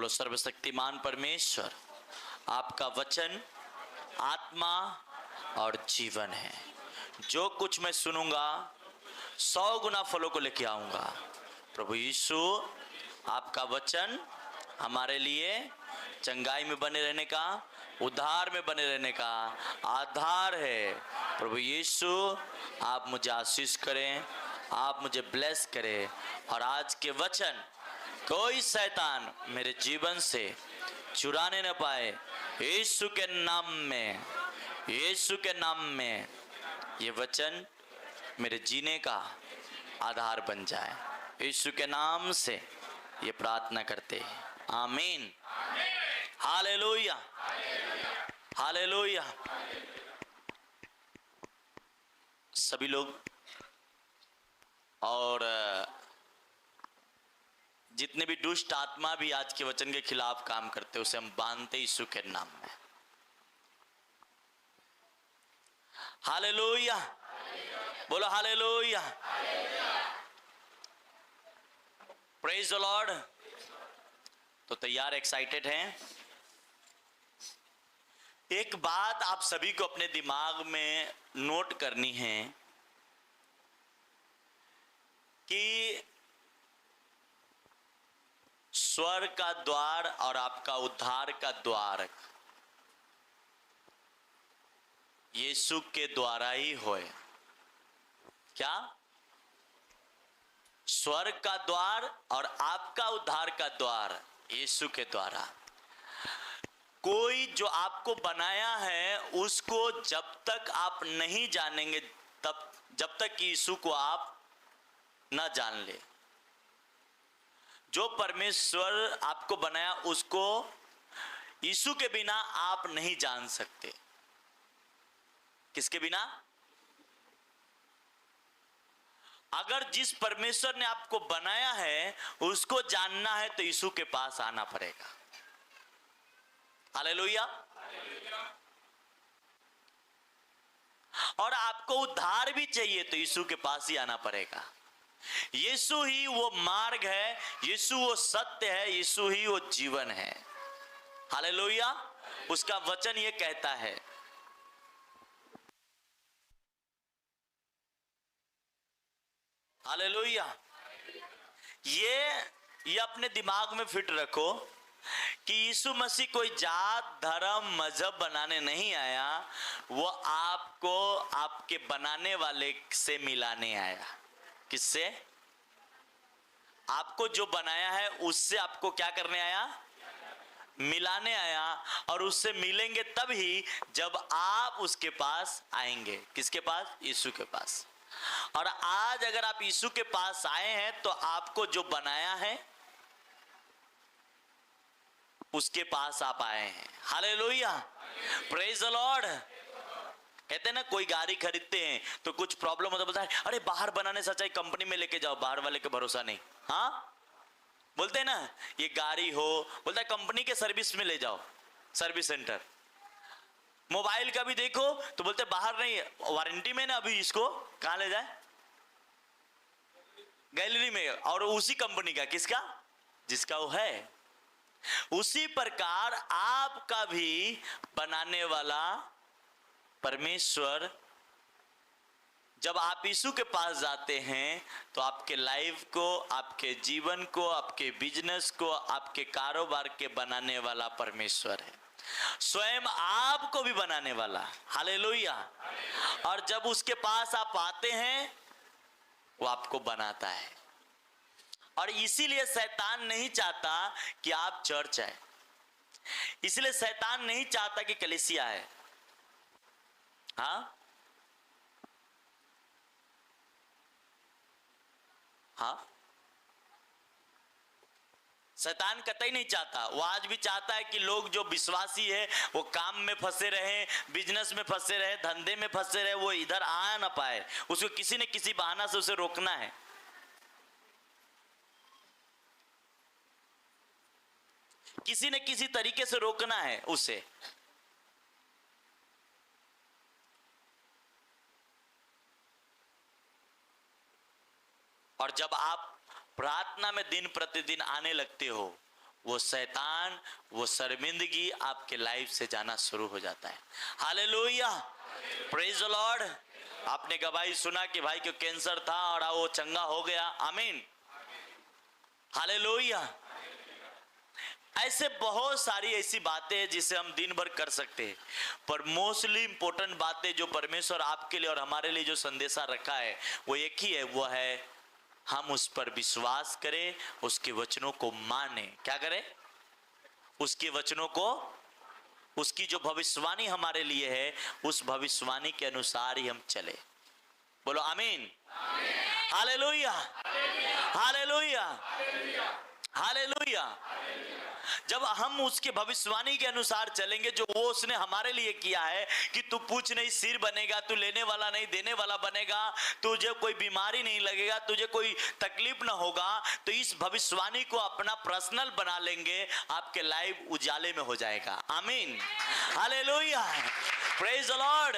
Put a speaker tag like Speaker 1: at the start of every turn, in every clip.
Speaker 1: बोलो सर्वशक्तिमान परमेश्वर, आपका वचन आत्मा और जीवन है। जो कुछ मैं सुनूंगा 100 गुना फलों को लेके आऊंगा। प्रभु यीशु, आपका वचन हमारे लिए चंगाई में बने रहने का, उद्धार में बने रहने का आधार है। प्रभु यीशु, आप मुझे आशीष करें, आप मुझे ब्लेस करें, और आज के वचन कोई शैतान मेरे जीवन से चुराने न पाए। यीशु के नाम में, यीशु के नाम में ये वचन मेरे जीने का आधार बन जाए। यीशु के नाम से ये प्रार्थना करते हैं, आमीन। Hallelujah, hallelujah. सभी लोग और जितने भी दुष्ट आत्मा भी आज के वचन के खिलाफ काम करते उसे हम बांधते यीशु के नाम में। हालेलुया, बोलो हालेलुया, प्रेज द लॉर्ड। तो तैयार, एक्साइटेड हैं? एक बात आप सभी को अपने दिमाग में नोट करनी है कि स्वर्ग का द्वार और आपका उद्धार का द्वार यीशु के द्वारा ही होए। क्या? स्वर्ग का द्वार और आपका उद्धार का द्वार यीशु के द्वारा। कोई जो आपको बनाया है उसको जब तक आप नहीं जानेंगे, तब जब तक यीशु को आप ना जान ले। जो परमेश्वर आपको बनाया उसको यीशु के बिना आप नहीं जान सकते। किसके बिना? अगर जिस परमेश्वर ने आपको बनाया है उसको जानना है तो यीशु के पास आना पड़ेगा। हालेलुया। और आपको उद्धार भी चाहिए तो यीशु के पास ही आना पड़ेगा। यीशु ही वो मार्ग है, यीशु वो सत्य है, यीशु ही वो जीवन है। हालेलुया। उसका वचन ये कहता है। हालेलुया। ये अपने दिमाग में फिट रखो कि यीशु मसीह कोई जात, धर्म, मजहब बनाने नहीं आया, वो आपको आपके बनाने वाले से मिलाने आया। किससे? आपको जो बनाया है उससे आपको क्या करने आया? मिलाने आया। और उससे मिलेंगे तभी जब आप उसके पास आएंगे। किसके पास? यीशु के पास। और आज अगर आप यीशु के पास आए हैं तो आपको जो बनाया है उसके पास आप आए हैं। Hallelujah, praise the Lord. कहते हैं ना, कोई गाड़ी खरीदते हैं तो कुछ प्रॉब्लम होता है, बोलता है अरे बाहर बनाने से अच्छा कंपनी में लेके जाओ, बाहर वाले का भरोसा नहीं। हाँ बोलते हैं ना, ये गाड़ी हो, बोलता है कंपनी के सर्विस में ले जाओ, सर्विस सेंटर। मोबाइल का भी देखो तो बोलते बाहर नहीं, वारंटी में ना, अभी इसको कहां ले जाए? गैलरी में। और उसी कंपनी का, किसका? जिसका वो है। उसी प्रकार आपका भी बनाने वाला परमेश्वर, जब आप यीशु के पास जाते हैं तो आपके लाइफ को, आपके जीवन को, आपके बिजनेस को, आपके कारोबार के बनाने वाला परमेश्वर है। स्वयं आपको भी बनाने वाला। हालेलुया। और जब उसके पास आप आते हैं वो आपको बनाता है। और इसीलिए शैतान नहीं चाहता कि आप चर्च आए, इसलिए शैतान नहीं चाहता कि कलीसिया आए। हाँ हाँ, शैतान कतई नहीं चाहता। वो आज भी चाहता है कि लोग जो विश्वासी है वो काम में फंसे रहे, बिजनेस में फंसे रहे, धंधे में फंसे रहे, वो इधर आ ना पाए। उसको किसी न किसी बहाना से उसे रोकना है। किसी न किसी तरीके से रोकना है उसे। और जब आप प्रार्थना में दिन प्रतिदिन आने लगते हो, वो शैतान, वो शर्मिंदगी आपके लाइफ से जाना शुरू हो जाता है। Hallelujah, praise the Lord. आपने गवाही सुना कि भाई को कैंसर था और वो चंगा हो गया। आमीन, हालेलुया। ऐसे बहुत सारी ऐसी बातें हैं जिसे हम दिन भर कर सकते हैं, पर मोस्टली इंपॉर्टेंट बातें जो परमेश्वर आपके लिए और हमारे लिए जो संदेशा रखा है वो एक ही है, वो है हम उस पर विश्वास करें, उसके वचनों को माने। क्या करें? उसके वचनों को, उसकी जो भविष्यवाणी हमारे लिए है उस भविष्यवाणी के अनुसार ही हम चले। बोलो आमीन, हालेलुया, हालेलुया, हालेलुया। जब हम उसके भविष्यवाणी के अनुसार चलेंगे, जो वो उसने हमारे लिए किया है कि तू पूछ नहीं सिर बनेगा, तू लेने वाला नहीं देने वाला बनेगा, तुझे कोई बीमारी नहीं लगेगा, तुझे कोई तकलीफ ना होगा, तो इस भविष्यवाणी को अपना पर्सनल बना लेंगे, आपके लाइफ उजाले में हो जाएगा। आमीन, हालेलुया, प्रेज द लॉर्ड।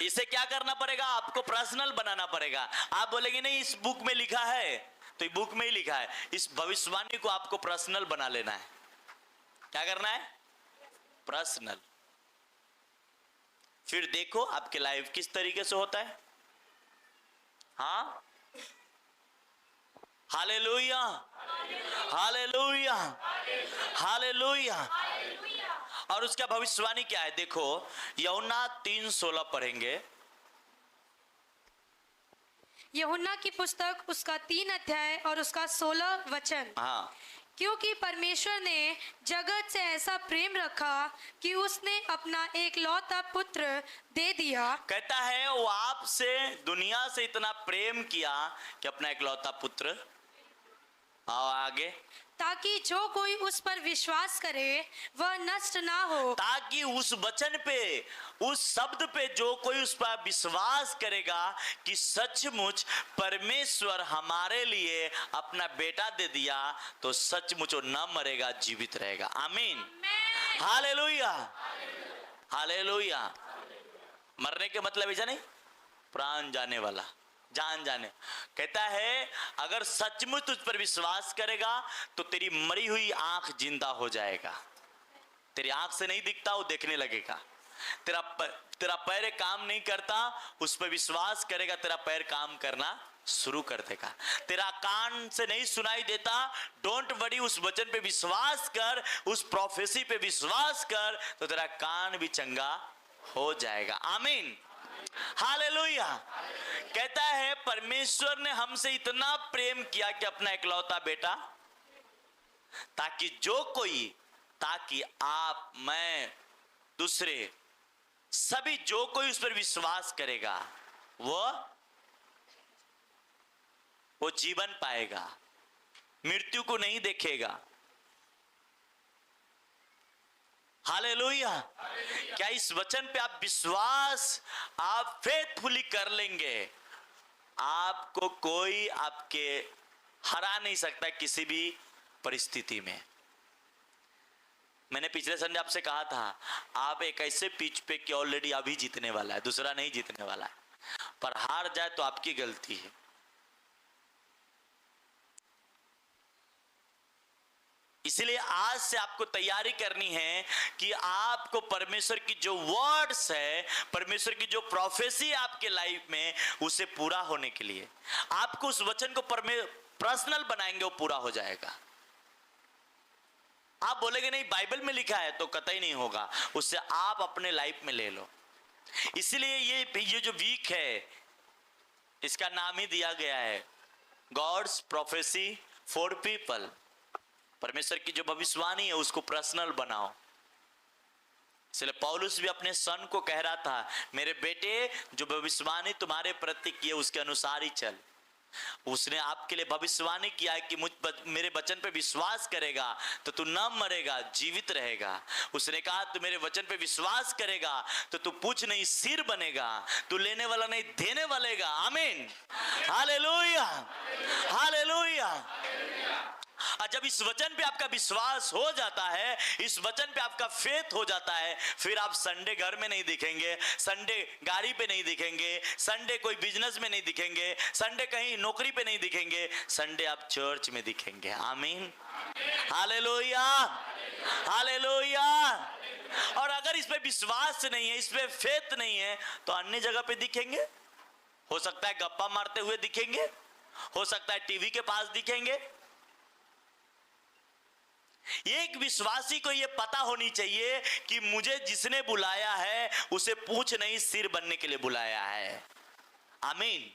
Speaker 1: इसे क्या करना पड़ेगा? आपको पर्सनल बनाना पड़ेगा। आप बोलेंगे नहीं इस बुक में लिखा है, तो बुक में ही लिखा है, इस भविष्यवाणी को आपको पर्सनल बना लेना है। क्या करना है? पर्सनल। फिर देखो आपके लाइफ किस तरीके से होता है। हाँ, हालेलुया, हालेलुया, हालेलुया। और उसका भविष्यवाणी क्या है? देखो यूहन्ना 3:16 पढ़ेंगे।
Speaker 2: यूहन्ना की पुस्तक उसका 3 अध्याय और उसका 16 वचन।
Speaker 1: हाँ,
Speaker 2: क्योंकि परमेश्वर ने जगत से ऐसा प्रेम रखा कि उसने अपना एकलौता पुत्र दे दिया।
Speaker 1: कहता है वो आपसे, दुनिया से इतना प्रेम किया कि अपना एकलौता पुत्र, आओ आगे,
Speaker 2: ताकि जो कोई उस पर विश्वास करे वह नष्ट ना हो।
Speaker 1: ताकि उस वचन पे, उस शब्द पे जो कोई उस पर विश्वास करेगा कि सचमुच परमेश्वर हमारे लिए अपना बेटा दे दिया, तो सचमुच वो न मरेगा, जीवित रहेगा। आमीन, हालेलुया, हालेलुया। मरने के मतलब ऐसा नहीं, प्राण जाने वाला, जान जाने। कहता है अगर सचमुच तुझ पर विश्वास करेगा तो तेरी मरी हुई आंख जिंदा हो जाएगा। तेरी आंख से नहीं दिखता, वो देखने लगेगा। तेरा पैर काम नहीं करता, उस पर विश्वास करेगा, तेरा पैर काम करना शुरू कर देगा। तेरा कान से नहीं सुनाई देता, डोंट वरी, उस वचन पे विश्वास कर, उस प्रोफेसी पे विश्वास कर, तो तेरा कान भी चंगा हो जाएगा। आमीन, हालेलुया। कहता है परमेश्वर ने हमसे इतना प्रेम किया कि अपना इकलौता बेटा, ताकि जो कोई, ताकि आप, मैं, दूसरे सभी, जो कोई उस पर विश्वास करेगा वो जीवन पाएगा, मृत्यु को नहीं देखेगा। हालेलुया। क्या इस वचन पे आप विश्वास, आप फेथफुली कर लेंगे, आपको कोई आपके हरा नहीं सकता किसी भी परिस्थिति में। मैंने पिछले संडे आपसे कहा था आप एक ऐसे पिच पे कि ऑलरेडी अभी जीतने वाला है, दूसरा नहीं जीतने वाला है, पर हार जाए तो आपकी गलती है। इसलिए आज से आपको तैयारी करनी है कि आपको परमेश्वर की जो वर्ड्स है, परमेश्वर की जो प्रोफेसी है आपके लाइफ में, उसे पूरा होने के लिए आपको उस वचन को पर्सनल बनाएंगे, वो पूरा हो जाएगा। आप बोलेंगे नहीं बाइबल में लिखा है, तो कतई नहीं होगा, उससे आप अपने लाइफ में ले लो। इसलिए ये जो वीक है, इसका नाम ही दिया गया है गॉड्स प्रोफेसी फॉर पीपल। परमेश्वर की जो भविष्यवाणी है उसको पर्सनल बनाओ। इसलिए पौलुस भी अपने सन को कह रहा था, मेरे बेटे जो भविष्यवाणी तुम्हारे प्रति की है उसके अनुसार ही चल। उसने आपके लिए भविष्यवाणी किया है कि मेरे वचन पे विश्वास करेगा तो तू न मरेगा, जीवित रहेगा। उसने कहा तू मेरे वचन पे विश्वास करेगा तो तू पूछ नहीं सिर बनेगा, तू लेने वाला नहीं देने वालेगा। आमीन, हालेलुया, हालेलुया, और जब इस वचन पे आपका विश्वास हो जाता है, इस वचन पे आपका फेथ हो जाता है, फिर आप संडे घर में नहीं दिखेंगे, संडे गाड़ी पे नहीं दिखेंगे, संडे कोई बिजनेस में नहीं दिखेंगे, संडे कहीं नौकरी पे नहीं दिखेंगे, संडे आप चर्च में दिखेंगे। आमीन, हालेलुया, हालेलुया। और अगर इस पे विश्वास नहीं है, इस पे फेथ नहीं है, तो अन्य जगह पे दिखेंगे। हो सकता है गप्पा मारते हुए दिखेंगे, हो सकता है टीवी के पास दिखेंगे। एक विश्वासी को यह पता होनी चाहिए कि मुझे जिसने बुलाया है उसे पूछ नहीं सिर बनने के लिए बुलाया है। आमीन।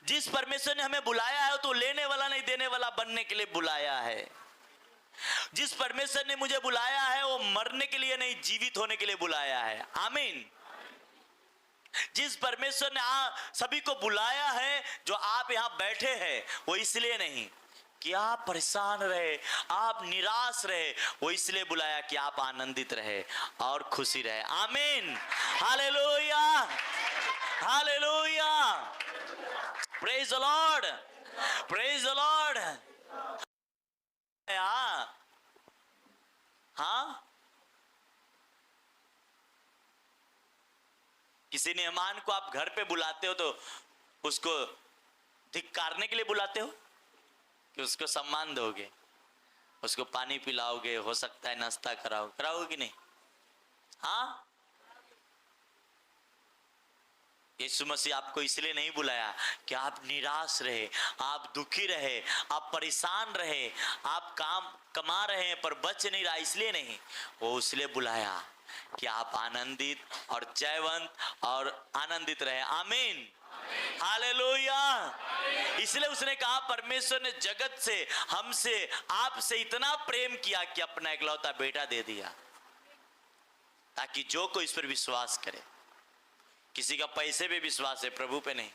Speaker 1: जिस परमेश्वर ने हमें बुलाया है तो लेने वाला नहीं देने वाला बनने के लिए बुलाया है। जिस परमेश्वर ने मुझे बुलाया है वो मरने के लिए नहीं जीवित होने के लिए बुलाया है। आमीन। जिस परमेश्वर ने सभी को बुलाया है, जो आप यहां बैठे हैं, वो इसलिए नहीं कि आप परेशान रहे, आप निराश रहे, वो इसलिए बुलाया कि आप आनंदित रहे और खुशी रहे। आमीन, hallelujah, hallelujah, praise the Lord, praise the Lord. हाँ, किसी मेहमान को आप घर पे बुलाते हो तो उसको धिक्कारने के लिए बुलाते हो कि उसको सम्मान दोगे, उसको पानी पिलाओगे, हो सकता है नाश्ता कराओगे कि नहीं? हाँ, यीशु मसीह आपको इसलिए नहीं बुलाया कि आप निराश रहे, आप दुखी रहे, आप परेशान रहे, आप काम कमा रहे हैं पर बच नहीं रहा, इसलिए नहीं। वो इसलिए बुलाया कि आप आनंदित और जयवंत और आनंदित रहे। आमीन, हालेलुया। इसलिए उसने कहा परमेश्वर ने जगत से, हमसे, आपसे इतना प्रेम किया कि अपना इकलौता बेटा दे दिया, ताकि जो कोई इस पर विश्वास करे। किसी का पैसे पे विश्वास है, प्रभु पे नहीं।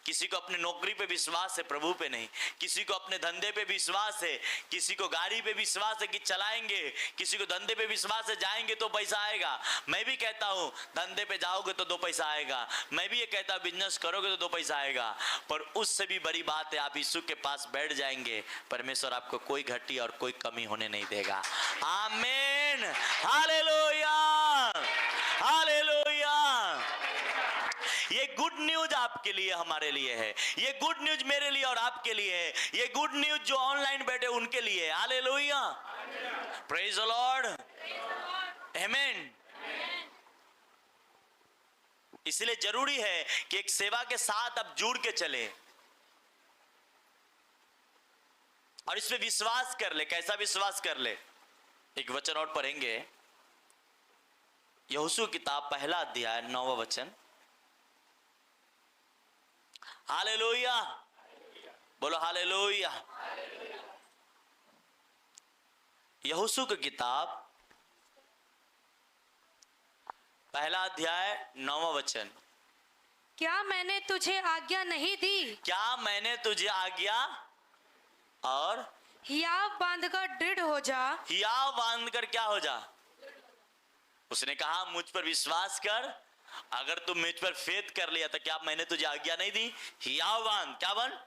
Speaker 1: किसी को अपने नौकरी पे विश्वास है, प्रभु पे नहीं। किसी को अपने धंधे पे विश्वास है, किसी को गाड़ी पे विश्वास है कि चलाएंगे, किसी को धंधे पे विश्वास है जाएंगे तो पैसा आएगा। मैं भी कहता हूँ धंधे पे जाओगे तो 2 पैसा आएगा, मैं भी ये कहता हूँ बिजनेस करोगे तो 2 पैसा आएगा। पर उससे भी बड़ी बात है, आप यीशु के पास बैठ जाएंगे, परमेश्वर आपको कोई घटी और कोई कमी होने नहीं देगा। आमीन, हालेलुया, हालेलुया। ये गुड न्यूज आपके लिए, हमारे लिए है। ये गुड न्यूज मेरे लिए और आपके लिए है। ये गुड न्यूज जो ऑनलाइन बैठे उनके लिए है। हालेलुया, प्रेज द लॉर्ड, आमीन। इसलिए जरूरी है कि एक सेवा के साथ आप जुड़ के चले और इस पे विश्वास कर ले। कैसा विश्वास कर ले? एक वचन और पढ़ेंगे, यहोशू किताब 1 अध्याय 9वां वचन। हालेलुया, बोलो हालेलुया। यहोशू की किताब 1 अध्याय 9वां वचन।
Speaker 2: क्या मैंने तुझे आज्ञा नहीं दी?
Speaker 1: क्या मैंने तुझे आज्ञा और
Speaker 2: हियाव बांधकर दृढ़ हो जा।
Speaker 1: हियाव बांधकर क्या हो जा? उसने कहा मुझ पर विश्वास कर। अगर तुम मुझ पर फेथ कर लिया तो क्या मैंने तुझे आज्ञा नहीं दी? हियाव बांध। क्या बन?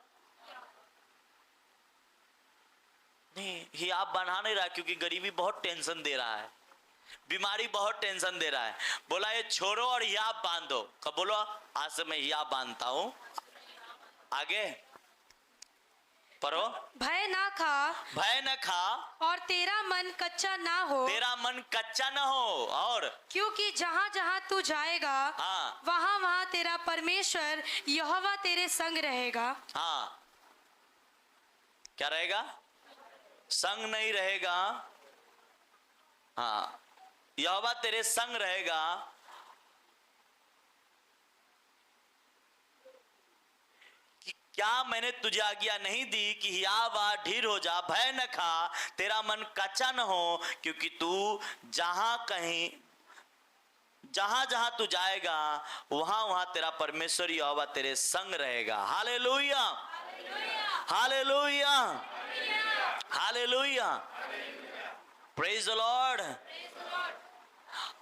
Speaker 1: नहीं, हियाव बना नहीं रहा, क्योंकि गरीबी बहुत टेंशन दे रहा है, बीमारी बहुत टेंशन दे रहा है। बोला ये छोड़ो और हियाव बांधो। कब बोलो? आज से मैं हियाव बांधता हूं। आगे पढ़ो।
Speaker 2: भय ना खा,
Speaker 1: भय न खा
Speaker 2: और तेरा मन कच्चा ना हो,
Speaker 1: तेरा मन कच्चा न हो। और
Speaker 2: क्योंकि जहाँ जहाँ तू जाएगा
Speaker 1: हाँ,
Speaker 2: वहाँ वहाँ तेरा परमेश्वर यहोवा तेरे संग रहेगा।
Speaker 1: हाँ, क्या रहेगा? संग नहीं रहेगा। हाँ, यहोवा तेरे संग रहेगा। क्या मैंने तुझे आज्ञा नहीं दी कि हियाव आ, ढीर हो जा, भय न खा, तेरा मन कच्चा न हो, क्योंकि तू जहां जहां तू जाएगा वहां वहां तेरा परमेश्वर यहोवा तेरे संग रहेगा। Hallelujah, hallelujah, hallelujah, praise the lord.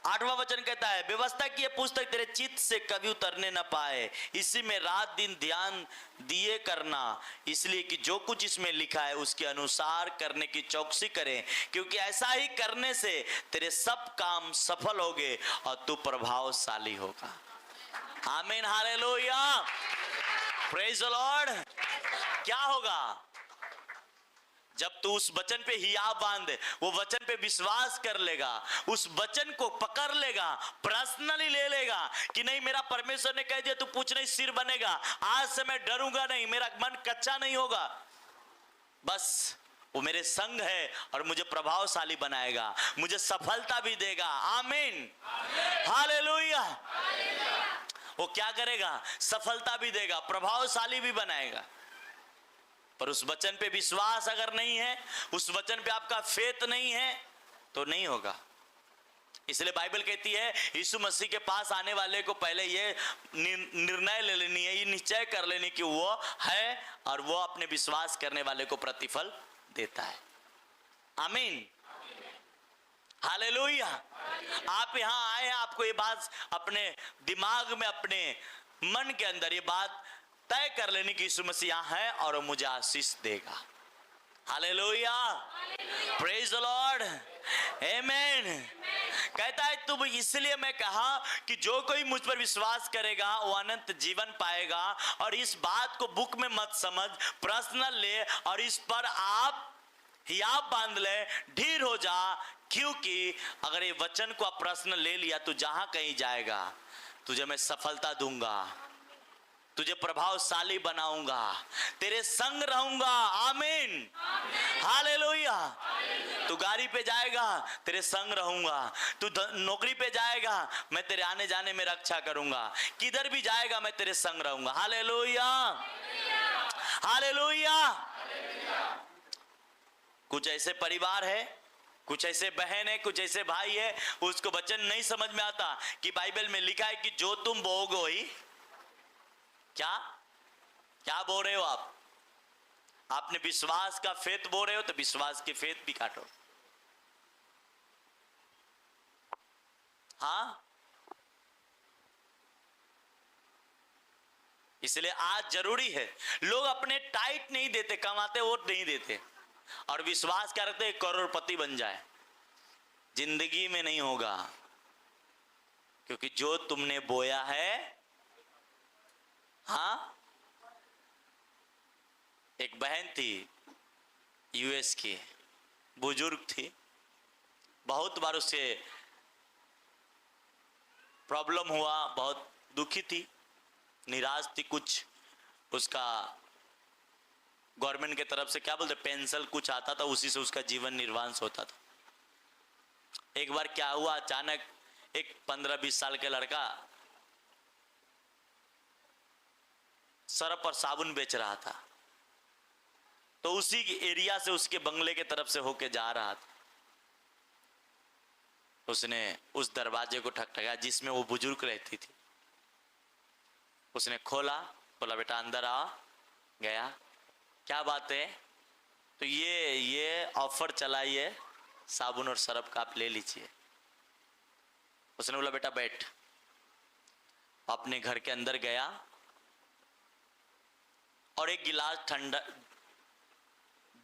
Speaker 1: 8वां वचन कहता है, व्यवस्था की यह पुस्तक तेरे चित्त से कभी उतरने न पाए, इसी में रात दिन ध्यान दिए करना, इसलिए कि जो कुछ इसमें लिखा है उसके अनुसार करने की चौकसी करें, क्योंकि ऐसा ही करने से तेरे सब काम सफल होंगे और तू प्रभावशाली होगा। आमीन, हालेलुया, प्रेज द लॉर्ड। क्या होगा जब तू उस वचन पे हियाव बांध, वो वचन पे विश्वास कर लेगा, उस वचन को पकड़ लेगा, पर्सनली ले लेगा कि नहीं, मेरा परमेश्वर ने कह दिया तू पूछ नहीं सिर बनेगा, आज से मैं डरूंगा नहीं, मेरा मन कच्चा नहीं होगा, बस वो मेरे संग है और मुझे प्रभावशाली बनाएगा, मुझे सफलता भी देगा। आमीन, हालेलुया। वो क्या करेगा? सफलता भी देगा, प्रभावशाली भी बनाएगा। पर उस वचन पे विश्वास अगर नहीं है, उस वचन पे आपका फेथ नहीं है, तो नहीं होगा। इसलिए बाइबल कहती है यीशु मसीह के पास आने वाले को पहले ये निर्णय ले लेनी है, ये निश्चय कर लेनी कि वो है और वो अपने विश्वास करने वाले को प्रतिफल देता है। आमीन, हालेलुया। आप यहां आए हैं, आपको ये बात अपने दिमाग में, अपने मन के अंदर ये बात तय कर लेनी कि यीशु मसीह यहाँ है और वो मुझे आशीष देगा। हालेलुया, प्रेज द लॉर्ड, आमीन। कहता है तुम, इसलिए मैं कहा कि जो कोई मुझ पर विश्वास करेगा वो अनंत जीवन पाएगा। और इस बात को बुक में मत समझ, पर्सनल ले और इस पर आप हियाव बांध ले, ढीर हो जा, क्योंकि अगर ये वचन को आप पर्सनल ले लिया तो जहां कहीं जाएगा तुझे मैं सफलता दूंगा, तुझे प्रभावशाली बनाऊंगा, तेरे संग रहूंगा। आमीन, हालेलुया। तू गाड़ी पे जाएगा, तेरे संग रहूंगा, तू नौकरी पे जाएगा, मैं तेरे आने जाने में रक्षा करूंगा, किधर भी जाएगा मैं तेरे संग रहूंगा। Hallelujah, hallelujah. कुछ ऐसे परिवार है, कुछ ऐसे बहन है, कुछ ऐसे भाई है, उसको वचन नहीं समझ में आता कि बाइबल में लिखा है कि जो तुम बोओगे वही, क्या क्या बोल रहे हो आप? आपने विश्वास का फेत बोल रहे हो तो विश्वास के फेत भी काटो। हाँ, इसलिए आज जरूरी है, लोग अपने टाइट नहीं देते, कमाते वो नहीं देते और विश्वास करते करोड़पति बन जाए। जिंदगी में नहीं होगा, क्योंकि जो तुमने बोया है। हाँ, एक बहन थी यूएस की, बुजुर्ग थी, बहुत बार उससे प्रॉब्लम हुआ, बहुत दुखी थी, निराश थी, कुछ उसका गवर्नमेंट की तरफ से क्या बोलते पेंशन कुछ आता था, उसी से उसका जीवन निर्वाह होता था। एक बार क्या हुआ, अचानक एक 15-20 साल के लड़का सरफ और साबुन बेच रहा था, तो उसी एरिया से उसके बंगले के तरफ से होके जा रहा था। उसने उस दरवाजे को ठकठकाया जिसमें वो बुजुर्ग रहती थी। उसने खोला, बोला बेटा अंदर आ। गया, क्या बात है? तो ये ऑफर चलाई है साबुन और सरफ का, आप ले लीजिए। उसने बोला बेटा बैठ। अपने घर के अंदर गया और एक गिलास ठंडा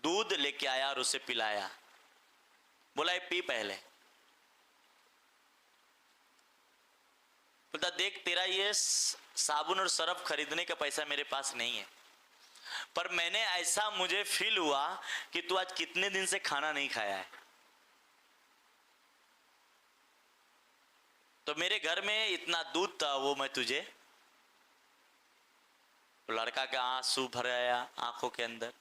Speaker 1: दूध लेके आया और उसे पिलाया। बोला ये पी पहले। बोलता देख, तेरा ये साबुन और सरफ खरीदने का पैसा मेरे पास नहीं है, पर मैंने ऐसा मुझे फील हुआ कि तू आज कितने दिन से खाना नहीं खाया है, तो मेरे घर में इतना दूध था वो मैं तुझे। लड़का का आंसू भर आया आंखों के अंदर,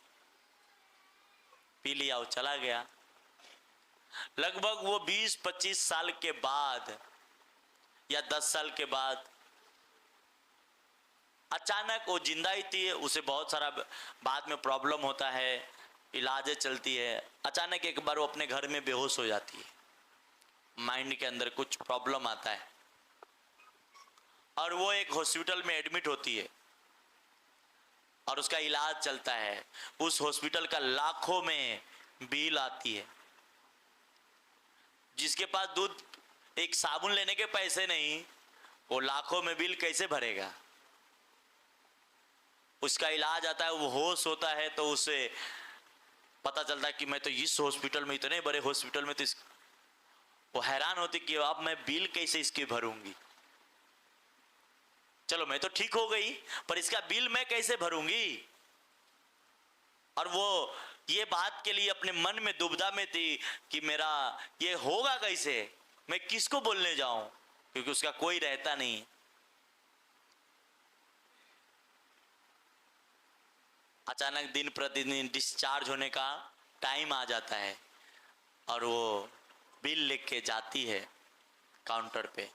Speaker 1: पी लिया, वो चला गया। लगभग वो 20-25 साल के बाद या 10 साल के बाद अचानक वो जिंदा ही थी, उसे बहुत सारा बाद में प्रॉब्लम होता है, इलाजें चलती है। अचानक एक बार वो अपने घर में बेहोश हो जाती है, माइंड के अंदर कुछ प्रॉब्लम आता है और वो एक हॉस्पिटल में एडमिट होती है और उसका इलाज चलता है। उस हॉस्पिटल का लाखों में बिल आती है। जिसके पास दूध एक साबुन लेने के पैसे नहीं, वो लाखों में बिल कैसे भरेगा? उसका इलाज आता है, वो होश होता है तो उसे पता चलता है कि मैं तो इस हॉस्पिटल में, इतने बड़े हॉस्पिटल में, तो वो हैरान होती कि अब मैं बिल कैसे इसके भरूंगी। चलो मैं तो ठीक हो गई, पर इसका बिल मैं कैसे भरूंगी? और वो ये बात के लिए अपने मन में दुविधा में थी कि मेरा ये होगा कैसे, मैं किसको बोलने जाऊं, क्योंकि उसका कोई रहता नहीं। अचानक दिन प्रतिदिन डिस्चार्ज होने का टाइम आ जाता है और वो बिल लेके जाती है काउंटर पे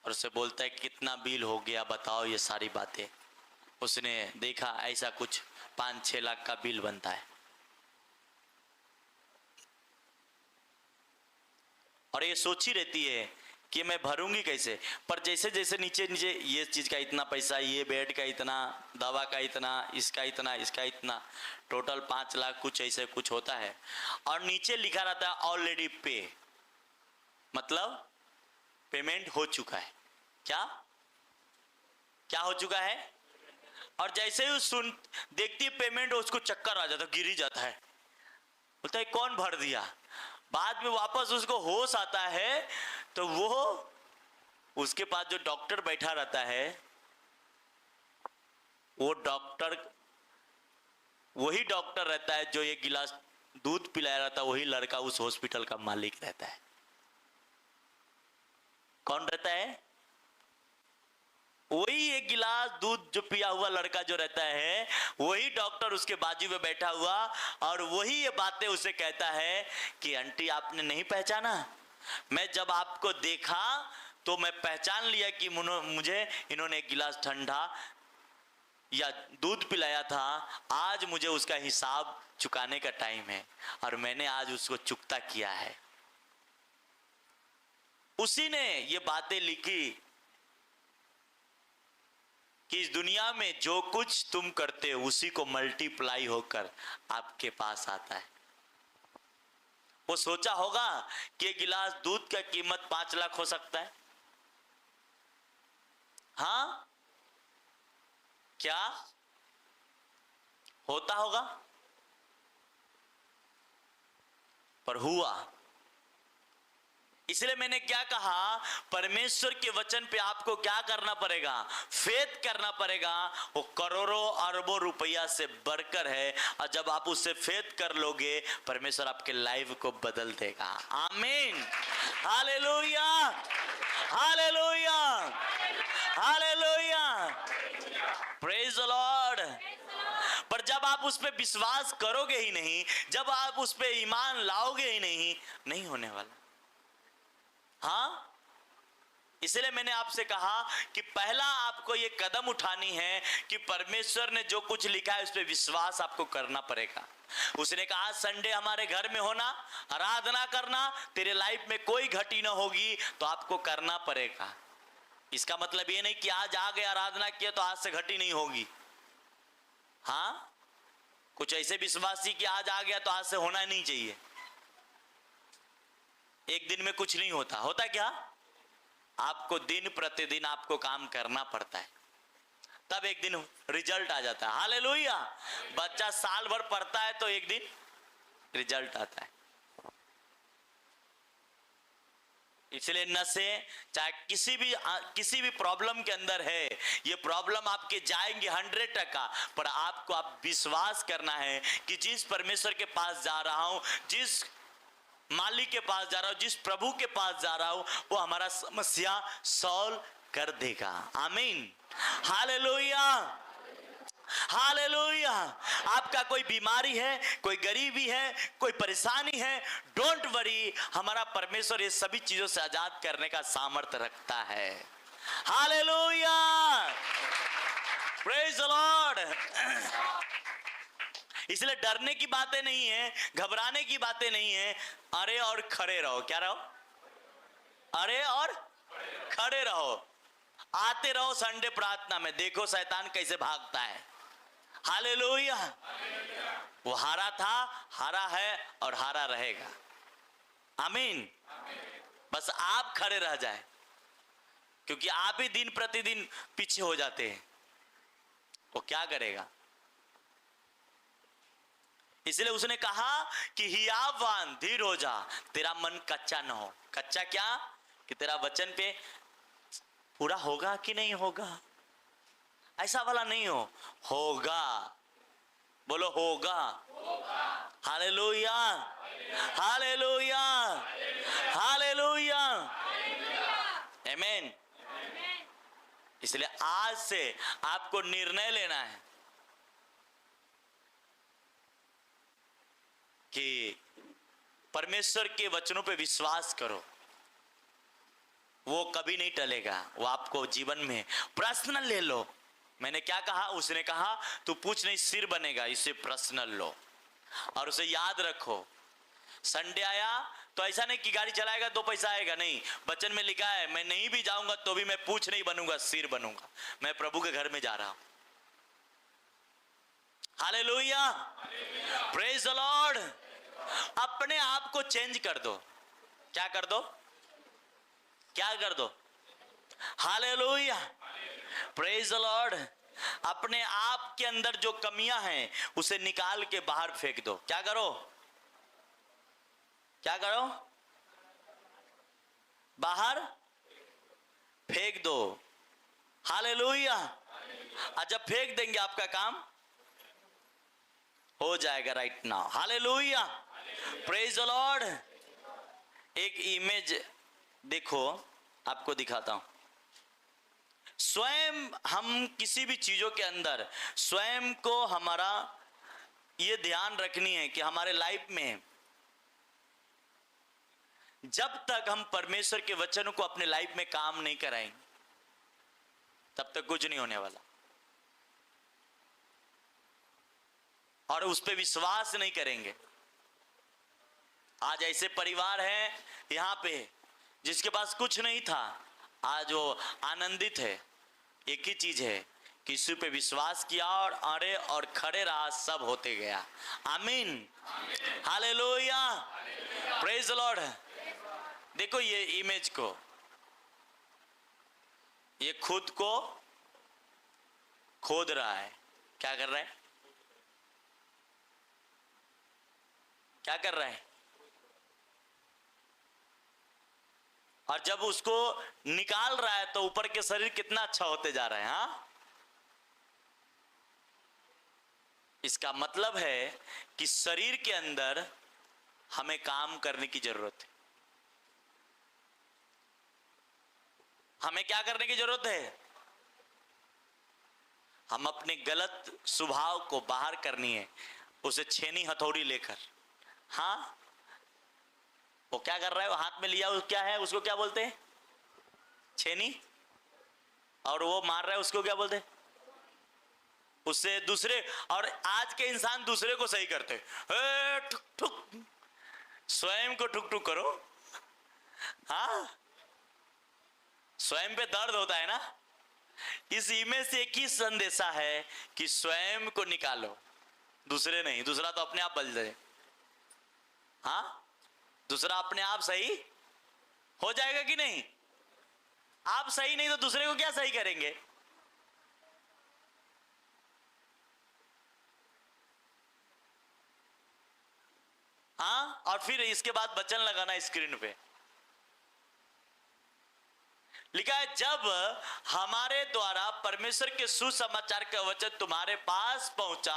Speaker 1: और उसे बोलता है कितना बिल हो गया बताओ, ये सारी बातें। उसने देखा ऐसा कुछ 5-6 लाख का बिल बनता है और ये सोची रहती है कि मैं भरूंगी कैसे। पर जैसे जैसे नीचे नीचे ये चीज का इतना पैसा, ये बेड का इतना, दवा का इतना, इसका इतना, इसका इतना, टोटल 5 लाख कुछ ऐसे कुछ होता है। और नीचे लिखा रहता है ऑलरेडी पे, मतलब पेमेंट हो चुका है। क्या क्या हो चुका है? और जैसे ही सुन देखती है पेमेंट, उसको चक्कर आ जाता, गिर ही जाता है। बोलता है कौन भर दिया? बाद में वापस उसको होश आता है तो वो उसके पास जो डॉक्टर बैठा रहता है, वो डॉक्टर वही डॉक्टर रहता है जो एक गिलास दूध पिलाया रहता है, वही लड़का उस हॉस्पिटल का मालिक रहता है। कौन रहता है? वही एक गिलास दूध जो पिया हुआ लड़का जो रहता है, वही डॉक्टर उसके बाजू में बैठा हुआ और वही ये बातें उसे कहता है कि आंटी आपने नहीं पहचाना, मैं जब आपको देखा तो मैं पहचान लिया कि मुझे इन्होंने एक गिलास ठंडा या दूध पिलाया था, आज मुझे उसका हिसाब चुकाने का टाइम है और मैंने आज उसको चुकता किया है। उसी ने ये बातें लिखी कि इस दुनिया में जो कुछ तुम करते हो उसी को मल्टीप्लाई होकर आपके पास आता है। वो सोचा होगा कि एक गिलास दूध का कीमत 5 लाख हो सकता है। हाँ, क्या होता होगा? पर हुआ। इसलिए मैंने क्या कहा, परमेश्वर के वचन पे आपको क्या करना पड़ेगा? फेथ करना पड़ेगा। वो करोड़ों अरबों रुपया से बढ़कर है और जब आप उससे फेथ कर लोगे, परमेश्वर आपके लाइफ को बदल देगा। आमीन, hallelujah, hallelujah, hallelujah, praise the Lord. पर जब आप उस पे विश्वास करोगे ही नहीं, जब आप उस पे ईमान लाओगे ही नहीं, नहीं होने वाला। हाँ, इसलिए मैंने आपसे कहा कि पहला आपको ये कदम उठानी है कि परमेश्वर ने जो कुछ लिखा है उस पे विश्वास आपको करना पड़ेगा। उसने कहा संडे हमारे घर में होना, आराधना करना, तेरे लाइफ में कोई घटी ना होगी, तो आपको करना पड़ेगा। इसका मतलब ये नहीं कि आज आ गए आराधना किया तो आज से घटी नहीं होगी। हाँ, कुछ ऐसे विश्वासी कि आज आ गया तो आज से होना नहीं चाहिए। एक दिन में कुछ नहीं होता। होता क्या? आपको दिन प्रतिदिन आपको काम करना पड़ता है, तब एक दिन रिजल्ट आ जाता है। हालेलुया। बच्चा साल भर पढ़ता है तो एक दिन रिजल्ट आता है। इसलिए नशे चाहे किसी भी प्रॉब्लम के अंदर है, ये प्रॉब्लम आपके जाएंगे 100%, पर आपको आप विश्वास करना है कि जिस परमेश्वर के पास जा रहा हूं, जिस मालिक के पास जा रहा हूं, जिस प्रभु के पास जा रहा हूं, वो हमारा समस्या सॉल्व कर देगा। आमीन, हालेलुया, हालेलुया। आपका कोई बीमारी है, कोई गरीबी है, कोई परेशानी है, डोंट वरी, हमारा परमेश्वर ये सभी चीजों से आजाद करने का सामर्थ्य रखता है। Hallelujah, praise the Lord. इसलिए डरने की बातें नहीं है, घबराने की बातें नहीं है। अरे और खड़े रहो। क्या रहो? अरे और खड़े रहो। आते रहो संडे प्रार्थना में, देखो शैतान कैसे भागता है। हालेलुया। वो हारा था, हारा है और हारा रहेगा। आमीन। बस आप खड़े रह जाए, क्योंकि आप ही दिन प्रतिदिन पीछे हो जाते हैं, वो क्या करेगा। इसलिए उसने कहा कि हियावान धीर हो जा, तेरा मन कच्चा ना हो। कच्चा क्या? कि तेरा वचन पे पूरा होगा कि नहीं होगा, ऐसा वाला नहीं हो, होगा। बोलो होगा। हालेलुया, हालेलुया, हालेलुया, आमीन। इसलिए आज से आपको निर्णय लेना है कि परमेश्वर के वचनों पे विश्वास करो, वो कभी नहीं टलेगा। वो आपको जीवन में पर्सनल ले लो। मैंने क्या कहा? उसने कहा तू पूछ नहीं सिर बनेगा, इसे पर्सनल लो और उसे याद रखो। संडे आया तो ऐसा नहीं कि गाड़ी चलाएगा तो पैसा आएगा, नहीं। वचन में लिखा है मैं नहीं भी जाऊंगा तो भी मैं पूछ नहीं बनूंगा, सिर बनूंगा। मैं प्रभु के घर में जा रहा हूं। Hallelujah, praise the Lord. अपने आप को चेंज कर दो। क्या कर दो? क्या कर दो? Hallelujah, praise the Lord. अपने आप के अंदर जो कमियां हैं उसे निकाल के बाहर फेंक दो। क्या करो? क्या करो? बाहर फेंक दो। हालेलुया। और जब फेंक देंगे आपका काम हो जाएगा right now. Hallelujah, praise the Lord. एक इमेज देखो, आपको दिखाता हूं। स्वयं हम किसी भी चीजों के अंदर स्वयं को हमारा ये ध्यान रखनी है कि हमारे लाइफ में जब तक हम परमेश्वर के वचनों को अपने लाइफ में काम नहीं कराएंगे तब तक कुछ नहीं होने वाला। और उस पर विश्वास नहीं करेंगे। आज ऐसे परिवार हैं यहां पे जिसके पास कुछ नहीं था, आज वो आनंदित है। एक ही चीज है कि यीशु पे विश्वास किया और अरे और खड़े रहा, सब होते गया। आमीन, हालेलुया, प्रेज द लॉर्ड। देखो ये इमेज को, ये खुद को खोद रहा है। क्या कर रहा है? क्या कर रहा है? और जब उसको निकाल रहा है तो ऊपर के शरीर कितना अच्छा होते जा रहा है। हाँ, इसका मतलब है कि शरीर के अंदर हमें काम करने की जरूरत है। हमें क्या करने की जरूरत है? हम अपने गलत स्वभाव को बाहर करनी है, उसे छेनी हथौड़ी लेकर। हाँ, वो क्या कर रहा है? वो हाथ में लिया, वो क्या है? उसको क्या बोलते हैं? छेनी। और वो मार रहा है, उसको क्या बोलते हैं? उससे दूसरे। और आज के इंसान दूसरे को सही करते हैं, ठुक ठुक। स्वयं को ठुक ठुक करो। हाँ, स्वयं पे दर्द होता है ना। इस इमेज से एक ही संदेशा है कि स्वयं को निकालो, दूसरे नहीं। दूसरा तो अपने आप बल जाए। हाँ, दूसरा अपने आप सही हो जाएगा कि नहीं? आप सही नहीं तो दूसरे को क्या सही करेंगे? हाँ, और फिर इसके बाद वचन लगाना स्क्रीन पे लिखा है, जब हमारे द्वारा परमेश्वर के सुसमाचार का वचन तुम्हारे पास पहुंचा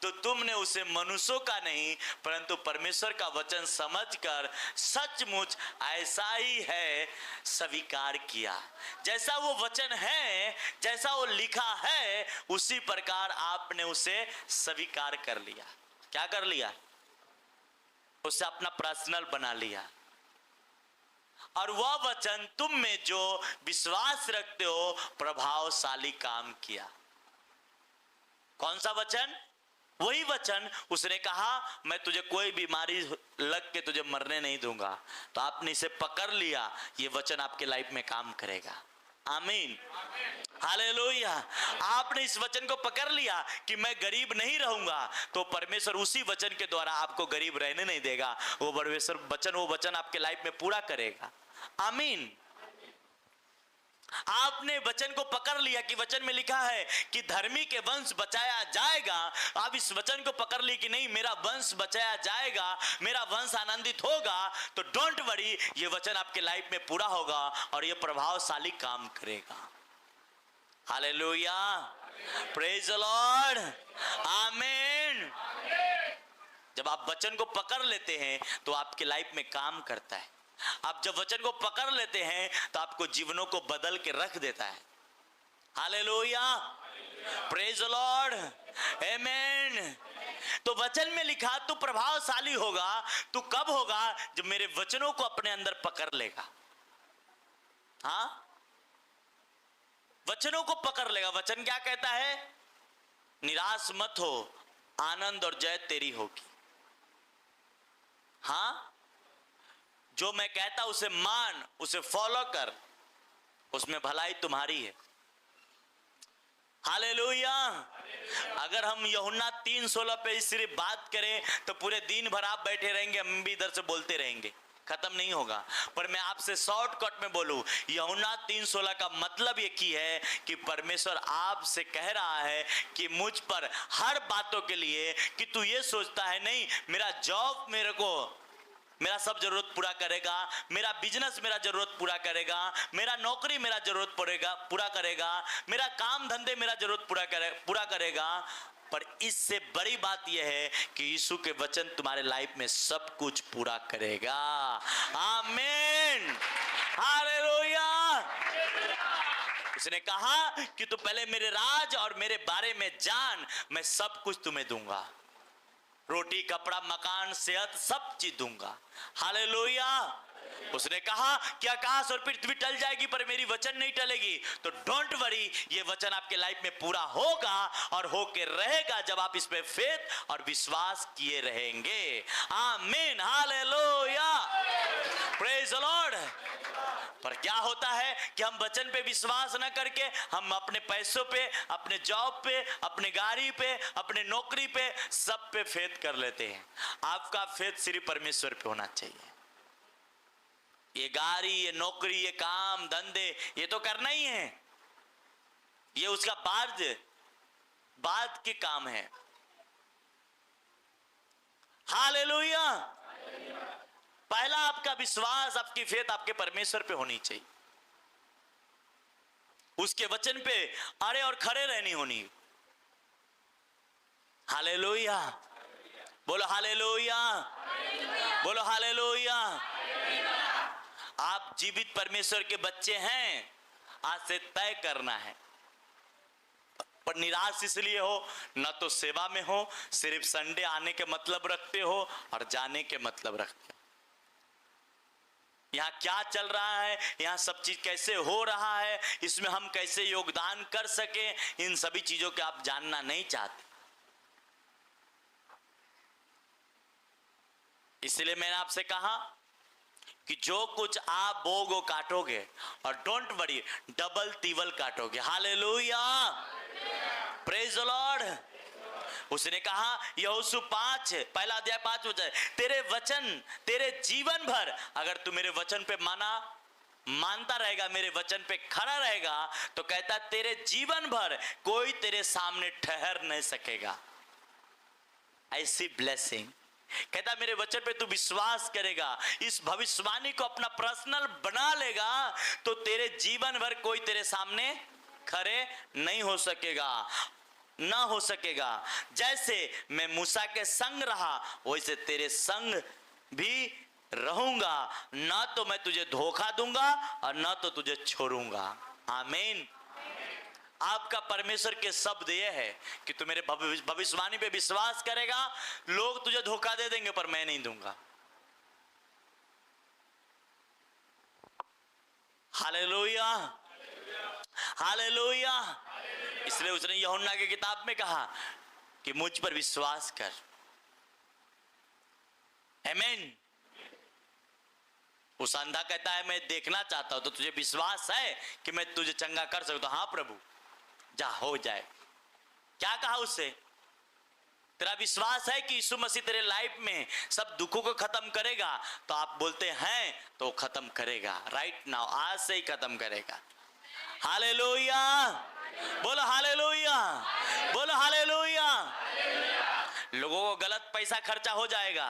Speaker 1: तो तुमने उसे मनुष्यों का नहीं परंतु परमेश्वर का वचन समझकर सचमुच ऐसा ही है स्वीकार किया। जैसा वो वचन है, जैसा वो लिखा है, उसी प्रकार आपने उसे स्वीकार कर लिया। क्या कर लिया? उसे अपना पर्सनल बना लिया। और वह वचन तुम में जो विश्वास रखते हो प्रभावशाली काम किया। कौन सा वचन? वही वचन। उसने कहा मैं तुझे कोई बीमारी लग के तुझे मरने नहीं दूंगा। तो आपने इसे पकड़ लिया, ये वचन आपके लाइफ में काम करेगा। आमीन, हालेलुया। आपने इस वचन को पकड़ लिया कि मैं गरीब नहीं रहूंगा, तो परमेश्वर उसी वचन के द्वारा आपको गरीब रहने नहीं देगा। वो परमेश्वर वो वचन आपके लाइफ में पूरा करेगा। आमीन। आपने वचन को पकड़ लिया कि वचन में लिखा है कि धर्मी के वंश बचाया जाएगा। आप इस वचन को पकड़ ली कि नहीं, मेरा वंश बचाया जाएगा, मेरा वंश आनंदित होगा, तो डोंट वरी, ये वचन आपके लाइफ में पूरा होगा और ये प्रभावशाली काम करेगा। हालेलुया, प्रेज द लॉर्ड, आमीन। जब आप वचन को पकड़ लेते हैं तो आपके लाइफ में काम करता है। आप जब वचन को पकड़ लेते हैं तो आपको जीवनों को बदल के रख देता है। हालेलुया, प्रेज द लॉर्ड, आमीन। तो वचन में लिखा तू प्रभावशाली होगा। तू कब होगा? जब मेरे वचनों को अपने अंदर पकड़ लेगा। हाँ, वचनों को पकड़ लेगा। वचन क्या कहता है? निराश मत हो, आनंद और जय तेरी होगी। हाँ, जो मैं कहता उसे मान, उसे फॉलो कर, उसमें भलाई तुम्हारी है। हालेलुया। अगर हम यूहन्ना 3:16 पे सिर्फ बात करें तो पूरे दिन भर आप बैठे रहेंगे, हम भी इधर से बोलते रहेंगे, खत्म नहीं होगा। पर मैं आपसे शॉर्टकट में बोलूं, यूहन्ना 3:16 का मतलब ये की है कि परमेश्वर आपसे कह रहा है कि मुझ पर हर बातों के लिए कि तू ये सोचता है नहीं मेरा जॉब मेरा सब जरूरत पूरा करेगा, मेरा बिजनेस मेरा जरूरत पूरा करेगा, मेरा नौकरी मेरा जरूरत पूरा करेगा, मेरा काम धंधे मेरा जरूरत पूरा करेगा। पर इससे बड़ी बात यह है कि यीशु के वचन तुम्हारे लाइफ में सब कुछ पूरा करेगा। आमीन, हालेलुया। उसने कहा कि तू पहले मेरे राज और मेरे बारे में जान, मैं सब कुछ तुम्हें दूंगा, रोटी, कपड़ा, मकान, सेहत, सब चीज दूंगा। हालेलुया। उसने कहा कि आकाश और पृथ्वी टल जाएगी पर मेरी वचन नहीं टलेगी। तो डोंट वरी, ये वचन आपके लाइफ में पूरा होगा और होके रहेगा जब आप इस पे फेथ और विश्वास किए रहेंगे। आमीन, हालेलुया, प्रेज द लॉर्ड। पर क्या होता है कि हम वचन पे विश्वास न करके हम अपने पैसों पे, अपने जॉब पे, अपने गाड़ी पे, अपने नौकरी पे, सब पे फेथ कर लेते हैं। आपका फेथ सिर्फ परमेश्वर पे होना चाहिए। ये गाड़ी, ये नौकरी, ये काम धंधे, ये तो करना ही है, ये उसका बाद के काम है। हालेलुया। पहला आपका विश्वास, आपकी फेथ आपके परमेश्वर पे होनी चाहिए, उसके वचन पे अड़े और खड़े रहनी होनी। हालेलुया, बोलो हालेलुया, बोलो हालेलुया। आप जीवित परमेश्वर के बच्चे हैं, आज से तय करना है। पर निराश इसलिए हो, न तो सेवा में हो, सिर्फ संडे आने के मतलब रखते हो और जाने के मतलब रखते हो। यहाँ क्या चल रहा है, यहाँ सब चीज कैसे हो रहा है, इसमें हम कैसे योगदान कर सके, इन सभी चीजों के आप जानना नहीं चाहते। इसलिए मैंने आपसे कहा कि जो कुछ आप बोगो काटोगे, और डोंट वरी, डबल तिबल काटोगे। Hallelujah, praise the lord. उसने कहा यहोशू 5 पहला अध्याय 5 वचन, तेरे वचन तेरे जीवन भर, अगर तू मेरे वचन पे मानता रहेगा, मेरे वचन पे खड़ा रहेगा, तो कहता तेरे जीवन भर कोई तेरे सामने ठहर नहीं सकेगा। ऐसी ब्लेसिंग, कहता मेरे वचन पे तू विश्वास करेगा, इस भविष्यवाणी को अपना पर्सनल बना लेगा, तो तेरे जीवन भर कोई तेरे सामने खड़े नहीं हो सकेगा, ना हो सकेगा। जैसे मैं मूसा के संग रहा, वैसे तेरे संग भी रहूंगा, ना तो मैं तुझे धोखा दूंगा और ना तो तुझे छोड़ूंगा। आमीन। आपका परमेश्वर के शब्द ये है कि तू मेरे भविष्यवाणी पे विश्वास करेगा, लोग तुझे धोखा दे देंगे पर मैं नहीं दूंगा। Hallelujah, hallelujah. इसलिए उसने यूहन्ना की किताब में कहा कि मुझ पर विश्वास कर। आमीन। उस अंधा कहता है मैं देखना चाहता हूं, तो तुझे विश्वास है कि मैं तुझे चंगा कर सकता हूं? हाँ प्रभु, जा हो जाए। क्या कहा उससे? तेरा विश्वास है कि यीशु मसीह तेरे लाइफ में सब दुखों को खत्म करेगा? तो आप बोलते हैं तो खत्म करेगा, राइट नाउ, आज से ही खत्म करेगा। हालेलुया, बोलो हालेलुया, बोलो हालेलुया। लोगों को गलत पैसा खर्चा हो जाएगा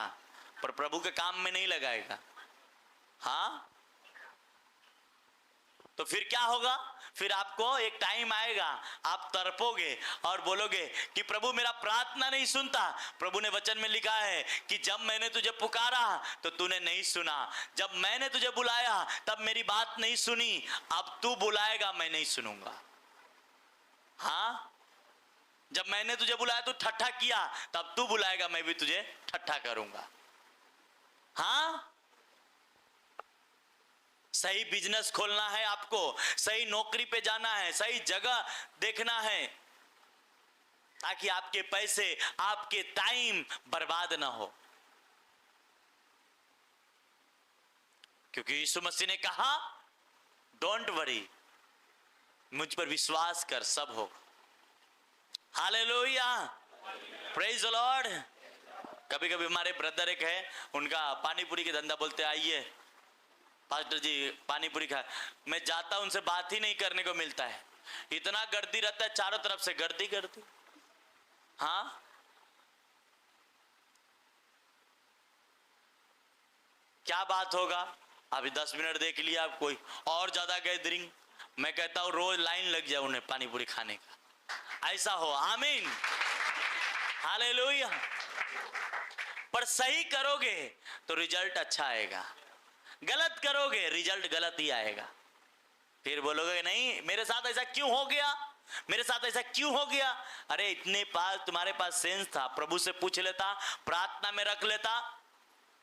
Speaker 1: पर प्रभु के काम में नहीं लगाएगा। हाँ, तो फिर क्या होगा? फिर आपको एक टाइम आएगा, आप तड़पोगे और बोलोगे कि प्रभु मेरा प्रार्थना नहीं सुनता। प्रभु ने वचन में लिखा है कि जब मैंने तुझे पुकारा तो तूने नहीं सुना, जब मैंने तुझे बुलाया तब मेरी बात नहीं सुनी, अब तू बुलाएगा मैं नहीं सुनूंगा। हाँ, जब मैंने तुझे बुलाया तू ठट्ठा किया, तब तू बुलाएगा मैं भी तुझे ठट्ठा करूंगा। हाँ, सही बिजनेस खोलना है आपको, सही नौकरी पे जाना है, सही जगह देखना है, ताकि आपके पैसे, आपके टाइम बर्बाद ना हो। क्योंकि यीशु मसीह ने कहा डोंट वरी, मुझ पर विश्वास कर, सब हो। Hallelujah, praise the Lord. कभी कभी हमारे ब्रदर एक है, उनका पानी पूरी के धंधा, बोलते आइए पास्टर जी पानी पूरी खा। मैं जाता हूं, उनसे बात ही नहीं करने को मिलता है, इतना गर्दी रहता है, चारों तरफ से गर्दी गर्दी। हाँ, क्या बात होगा? अभी 10 मिनट देख लिया, आप कोई और ज्यादा गैदरिंग। मैं कहता हूं रोज लाइन लग जाए उन्हें पानी पूरी खाने का, ऐसा हो। आमीन, हालेलुया। पर सही करोगे तो रिजल्ट अच्छा आएगा, गलत करोगे रिजल्ट गलत ही आएगा। फिर बोलोगे नहीं मेरे साथ ऐसा क्यों हो गया, मेरे साथ ऐसा क्यों हो गया? अरे इतने पास तुम्हारे पास सेंस था, प्रभु से पूछ लेता, प्रार्थना में रख लेता।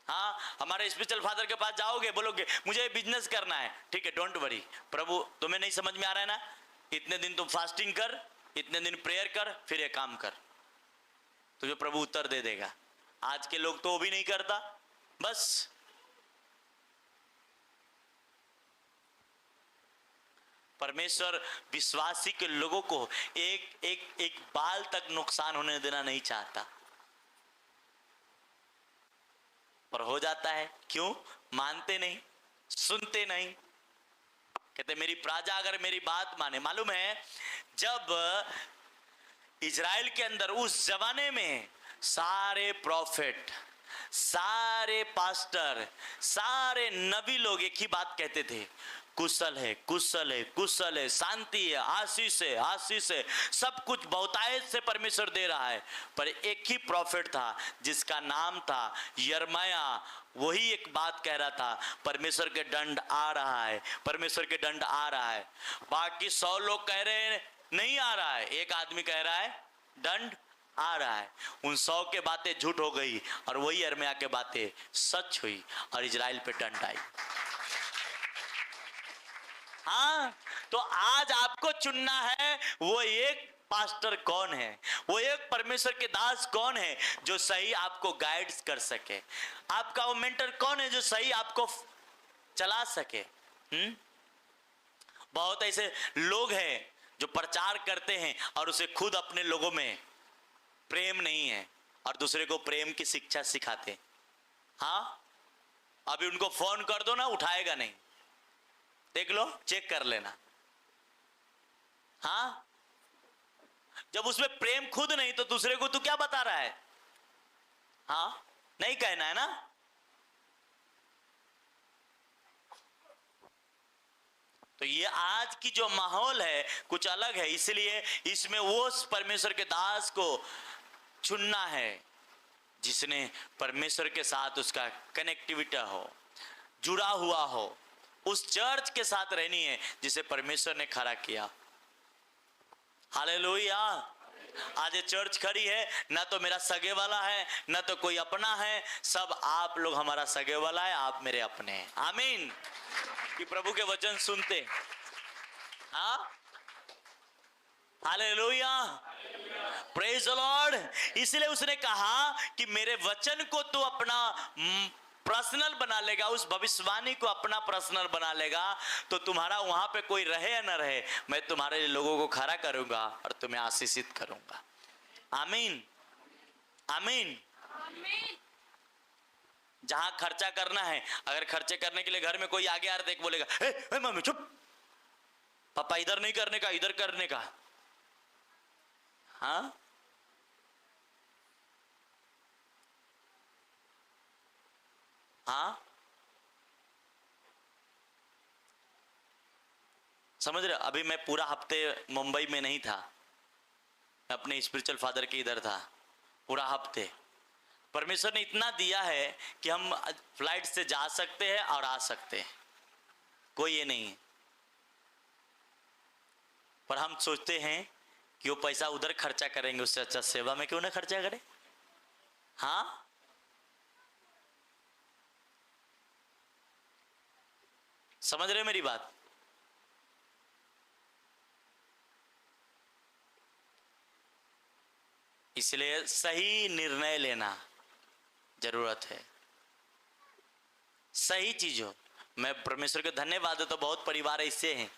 Speaker 1: हाँ, हमारे स्पिरिचुअल फादर के पास जाओगे, बोलोगे मुझे बिजनेस करना है, ठीक है डोंट वरी, प्रभु तुम्हें नहीं समझ में आ रहा है ना, इतने दिन तुम फास्टिंग कर, इतने दिन प्रेयर कर, फिर ये काम कर, तुझे प्रभु उत्तर दे देगा। आज के लोग तो वो भी नहीं करता, बस परमेश्वर विश्वासी के लोगों को एक एक एक बाल तक नुकसान होने देना नहीं चाहता, पर हो जाता है। क्यों? मानते नहीं, सुनते नहीं। कहते मेरी प्रजा अगर मेरी बात माने। मालूम है जब इजराइल के अंदर उस जमाने में सारे प्रॉफिट, सारे पास्टर, सारे नबी लोग एक ही बात कहते थे, कुशल है, कुशल है, कुशल है, शांति है, आशीष है, आशीष है, सब कुछ बहुतायत से परमेश्वर दे रहा है। पर एक ही प्रॉफिट था जिसका नाम था यिर्मयाह, वही एक बात कह रहा था परमेश्वर के दंड आ रहा है, परमेश्वर के दंड आ रहा है। बाकी 100 लोग कह रहे हैं नहीं आ रहा है, एक आदमी कह रहा है दंड आ रहा है। उन 100 के बातें झूठ हो गई और वही यिर्मयाह के बातें सच हुई और इजराइल पे दंड आई। हाँ, तो आज आपको चुनना है वो एक पास्टर कौन है, वो एक परमेश्वर के दास कौन है जो सही आपको गाइड कर सके, आपका वो मेंटर कौन है जो सही आपको चला सके। बहुत ऐसे लोग हैं जो प्रचार करते हैं और उसे खुद अपने लोगों में प्रेम नहीं है और दूसरे को प्रेम की शिक्षा सिखाते। हाँ, अभी उनको फोन कर दो ना, उठाएगा नहीं, देख लो, चेक कर लेना। हाँ, जब उसमें प्रेम खुद नहीं तो दूसरे को तू क्या बता रहा है? हाँ, नहीं कहना है ना। तो ये आज की जो माहौल है कुछ अलग है, इसलिए इसमें वो परमेश्वर के दास को चुनना है जिसने परमेश्वर के साथ उसका कनेक्टिविटी हो, जुड़ा हुआ हो, उस चर्च के साथ रहनी है जिसे परमेश्वर ने खड़ा किया। हालेलुया। आज ये चर्च खड़ी है, ना तो मेरा सगे वाला है, ना तो कोई अपना है, सब आप लोग हमारा सगे वाला है, आप मेरे अपने हैं। आमीन। कि प्रभु के वचन सुनते। हाँ, हालेलुया, प्रेज द लॉर्ड। इसलिए उसने कहा कि मेरे वचन को तू अपना पर्सनल बना लेगा, उस भविष्यवाणी को अपना पर्सनल बना लेगा, तो तुम्हारा वहां पे कोई रहे या न रहे, मैं तुम्हारे लोगों को खड़ा करूंगा और तुम्हें आशीषित करूंगा। आमीन, आमीन। जहां खर्चा करना है, अगर खर्चे करने के लिए घर में कोई आगे आ रहा है, बोलेगा ए मम्मी चुप, पापा इधर नहीं करने का, इधर करने का। हाँ, हाँ, समझ रहे? अभी मैं पूरा हफ्ते मुंबई में नहीं था, मैं अपने स्पिरिचुअल फादर के इधर था पूरा हफ्ते। परमेश्वर ने इतना दिया है कि हम फ्लाइट से जा सकते हैं और आ सकते हैं, कोई ये नहीं है। पर हम सोचते हैं कि वो पैसा उधर खर्चा करेंगे, उससे अच्छा सेवा में क्यों ना खर्चा करें। हाँ, समझ रहे मेरी बात? इसलिए सही निर्णय लेना जरूरत है, सही चीज हो। मैं परमेश्वर को धन्यवाद देता हूं, बहुत परिवार ऐसे हैं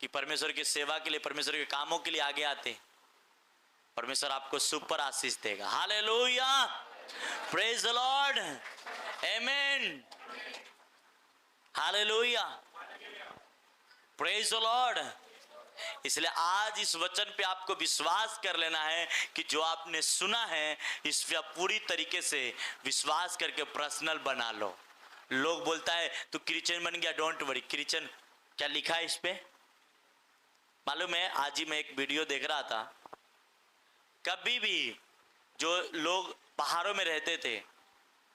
Speaker 1: कि परमेश्वर की सेवा के लिए, परमेश्वर के कामों के लिए आगे आते। परमेश्वर आपको सुपर आशीष देगा। हालेलुया, प्रेज द लॉर्ड, आमीन, हालेलुया, प्रेज द लॉर्ड। इसलिए आज इस वचन पे आपको विश्वास कर लेना है कि जो आपने सुना है इस पे आप पूरी तरीके से विश्वास करके पर्सनल बना लो। लोग बोलता है तू क्रिश्चियन बन गया, डोंट वरी। क्रिश्चियन क्या लिखा है इस पे मालूम है? आज ही मैं एक वीडियो देख रहा था, कभी भी जो लोग पहाड़ों में रहते थे,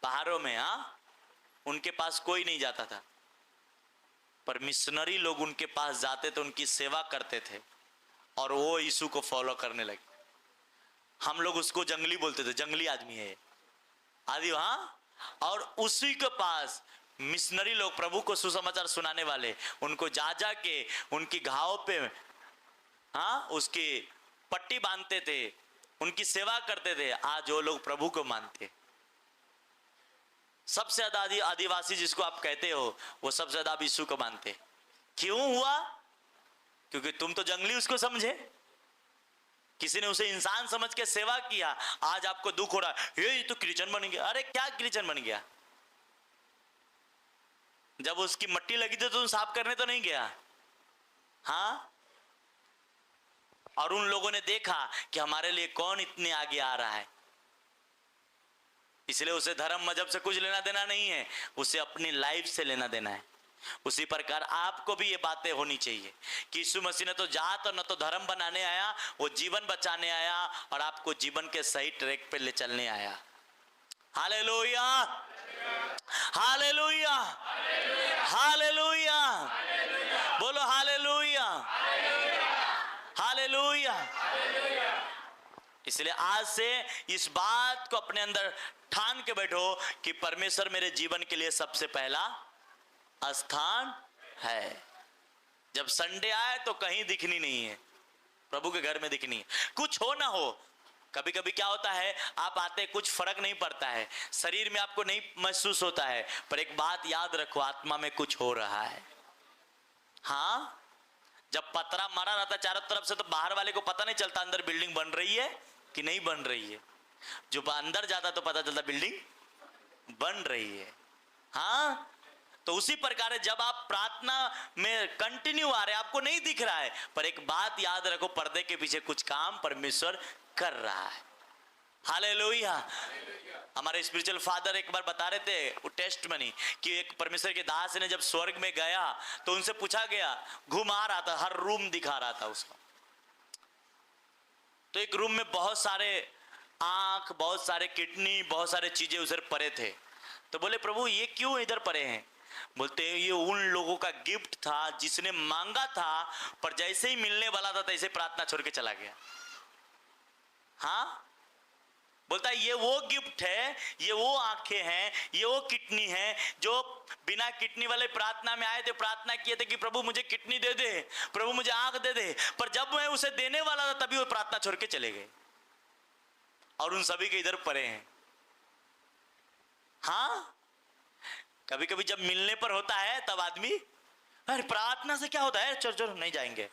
Speaker 1: पहाड़ों में, हाँ, उनके पास कोई नहीं जाता था, पर मिशनरी लोग उनके पास जाते थे, उनकी सेवा करते थे और वो यीशु को फॉलो करने लगे। हम लोग उसको जंगली बोलते थे, जंगली आदमी है आदि, हाँ। और उसी के पास मिशनरी लोग, प्रभु को सुसमाचार सुनाने वाले, उनको जा जा के उनकी घाव पे, हाँ, उसकी पट्टी बांधते थे, उनकी सेवा करते थे। आज वो लोग प्रभु को मानते। सबसे ज्यादा आदिवासी जिसको आप कहते हो, वो सबसे ज्यादा यीशु को मानते। क्यों हुआ? क्योंकि तुम तो जंगली उसको समझे, किसी ने उसे इंसान समझ के सेवा किया। आज आपको दुख हो रहा है, ये तो क्रिश्चियन बन गया। अरे क्या क्रिश्चियन बन गया? जब उसकी मट्टी लगी थी तो तुम साफ करने तो नहीं गया, हाँ। और उन लोगों ने देखा कि हमारे लिए कौन इतने आगे आ रहा है, इसलिए उसे धर्म मजहब से कुछ लेना देना नहीं है, उसे अपनी लाइफ से लेना देना है। उसी प्रकार आपको भी ये बातें होनी चाहिए कि यीशु मसीह ने तो जात और न तो धर्म बनाने आया, वो जीवन बचाने आया और आपको जीवन के सही ट्रैक पे ले चलने आया। हालेलुया, हालेलुया, हालेलुया, बोलो हालेलुया, हालेलुया। इसलिए आज से इस बात को अपने अंदर ठान के बैठो कि परमेश्वर मेरे जीवन के लिए सबसे पहला स्थान है। जब संडे आए तो कहीं दिखनी नहीं है, प्रभु के घर में दिखनी है। कुछ हो ना हो, कभी कभी क्या होता है, आप आते कुछ फर्क नहीं पड़ता है, शरीर में आपको नहीं महसूस होता है, पर एक बात याद रखो, आत्मा में कुछ हो रहा है। हाँ, जब पतरा मारा रहता चारों तरफ से तो बाहर वाले को पता नहीं चलता अंदर बिल्डिंग बन रही है कि नहीं बन रही है। जो अंदर जाता तो पता चलता बिल्डिंग बन रही है। हाँ, तो उसी प्रकार जब आप प्रार्थना में कंटिन्यू आ रहे हैं, आपको नहीं दिख रहा है, पर एक बात याद रखो, पर्दे के पीछे कुछ काम परमेश्वर कर रहा है। हालेलुया। हमारे स्पिरिचुअल फादर एक बार बता रहे थे वो टेस्ट मनी कि एक परमेश्वर के दास ने जब स्वर्ग में गया तो उनसे पूछा गया, घुमा रहा था, हर रूम दिखा रहा था उसको। तो एक रूम में बहुत सारे आंख, बहुत सारे किडनी, बहुत सारे चीजें उधर पड़े थे। तो बोले प्रभु ये क्यों इधर पड़े हैं? बोलते ये उन लोगों का गिफ्ट था जिसने मांगा था, पर जैसे ही मिलने वाला था तैसे प्रार्थना छोड़ के चला गया। हाँ, बोलता है ये वो गिफ्ट है, ये वो आंखें हैं, ये वो किडनी है जो बिना किडनी वाले प्रार्थना में आए थे, प्रार्थना किए थे कि प्रभु मुझे किडनी दे दे, प्रभु मुझे आंख दे दे, पर जब मैं उसे देने वाला था तभी वो प्रार्थना छोड़ के चले गए और उन सभी के इधर पड़े हैं। हाँ, कभी कभी जब मिलने पर होता है तब आदमी, अरे प्रार्थना से क्या होता है, चलो चलो नहीं जाएंगे,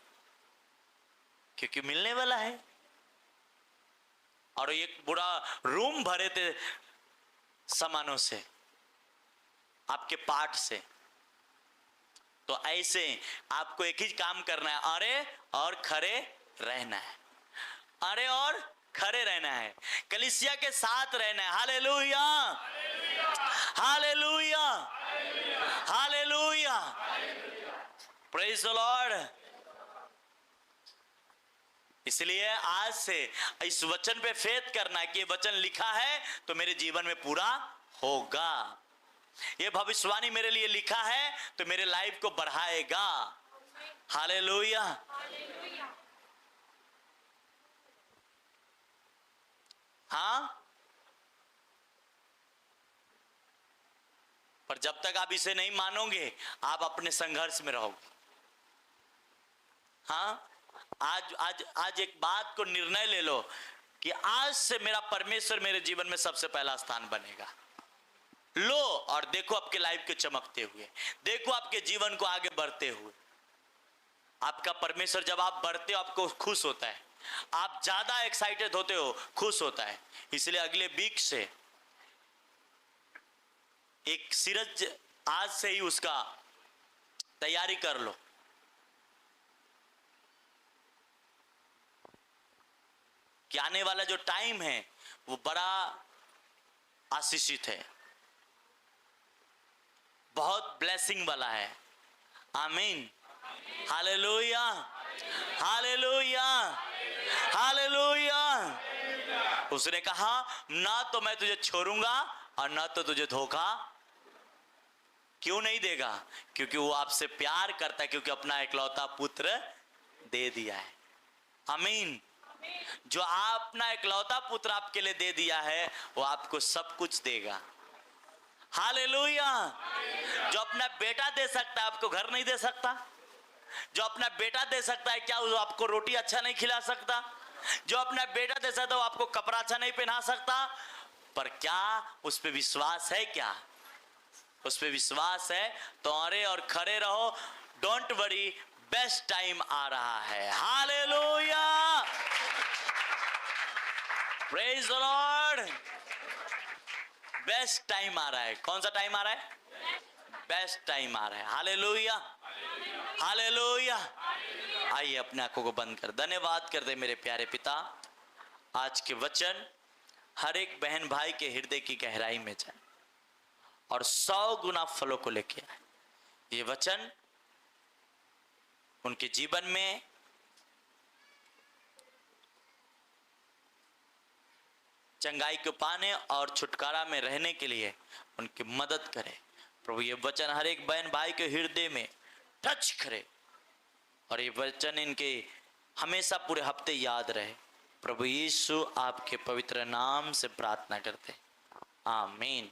Speaker 1: क्योंकि मिलने वाला है। और एक बुरा रूम भरे थे सामानों से, आपके पार्ट से। तो ऐसे आपको एक ही काम करना है, अरे और खड़े रहना है, अरे और खड़े रहना है, कलीसिया के साथ रहना है। Hallelujah, hallelujah, hallelujah, praise the Lord. इसलिए आज से इस वचन पे फेथ करना है कि ये वचन लिखा है तो मेरे जीवन में पूरा होगा, ये भविष्यवाणी मेरे लिए लिखा है तो मेरे लाइफ को बढ़ाएगा। हालेलुया। हाँ, पर जब तक आप इसे नहीं मानोगे आप अपने संघर्ष में रहोगे। हाँ, आज आज आज एक बात को निर्णय ले लो कि आज से मेरा परमेश्वर मेरे जीवन में सबसे पहला स्थान बनेगा। लो और देखो आपके लाइफ को चमकते हुए, देखो आपके जीवन को आगे बढ़ते हुए। आपका परमेश्वर जब आप बढ़ते हो आपको खुश होता है, आप ज्यादा एक्साइटेड होते हो, खुश होता है। इसलिए अगले वीक से एक सीरीज आज से ही उसका तैयारी कर लो। कि आने वाला जो टाइम है वो बड़ा आशीषित है, बहुत ब्लेसिंग वाला है। आमीन, हालेलुया, हालेलुया, हालेलुया। उसने कहा ना तो मैं तुझे छोड़ूंगा और ना तो तुझे धोखा क्यों नहीं देगा, क्योंकि वो आपसे प्यार करता है, क्योंकि अपना इकलौता पुत्र दे दिया है। आमीन। जो अपना इकलौता पुत्र आपके लिए दे दिया है वो आपको सब कुछ देगा। हालेलुया। जो अपना बेटा दे सकता है आपको घर नहीं दे सकता? जो अपना बेटा दे सकता है क्या वो आपको रोटी अच्छा नहीं खिला सकता? जो अपना बेटा दे सकता है वो आपको कपड़ा अच्छा नहीं पहना सकता? पर क्या उस पे विश्वास है? क्या उस पे विश्वास है तो अरे और खड़े रहो, डोंट वरी, बेस्ट टाइम आ रहा है। Hallelujah, praise the lord. Best time आ रहा है। कौन सा टाइम आ रहा है? बेस्ट टाइम आ रहा है। Hallelujah, hallelujah. आइए अपने आंखों को बंद कर धन्यवाद कर दे मेरे प्यारे पिता। आज के वचन हर एक बहन भाई के हृदय की गहराई में जाए और 100 गुना फलों को लेके आए। ये वचन उनके जीवन में चंगाई को पाने और छुटकारा में रहने के लिए उनकी मदद करे। प्रभु ये वचन हर एक बहन भाई के हृदय में टच करे और ये वचन इनके हमेशा पूरे हफ्ते याद रहे। प्रभु यीशु आपके पवित्र नाम से प्रार्थना करते, आमीन।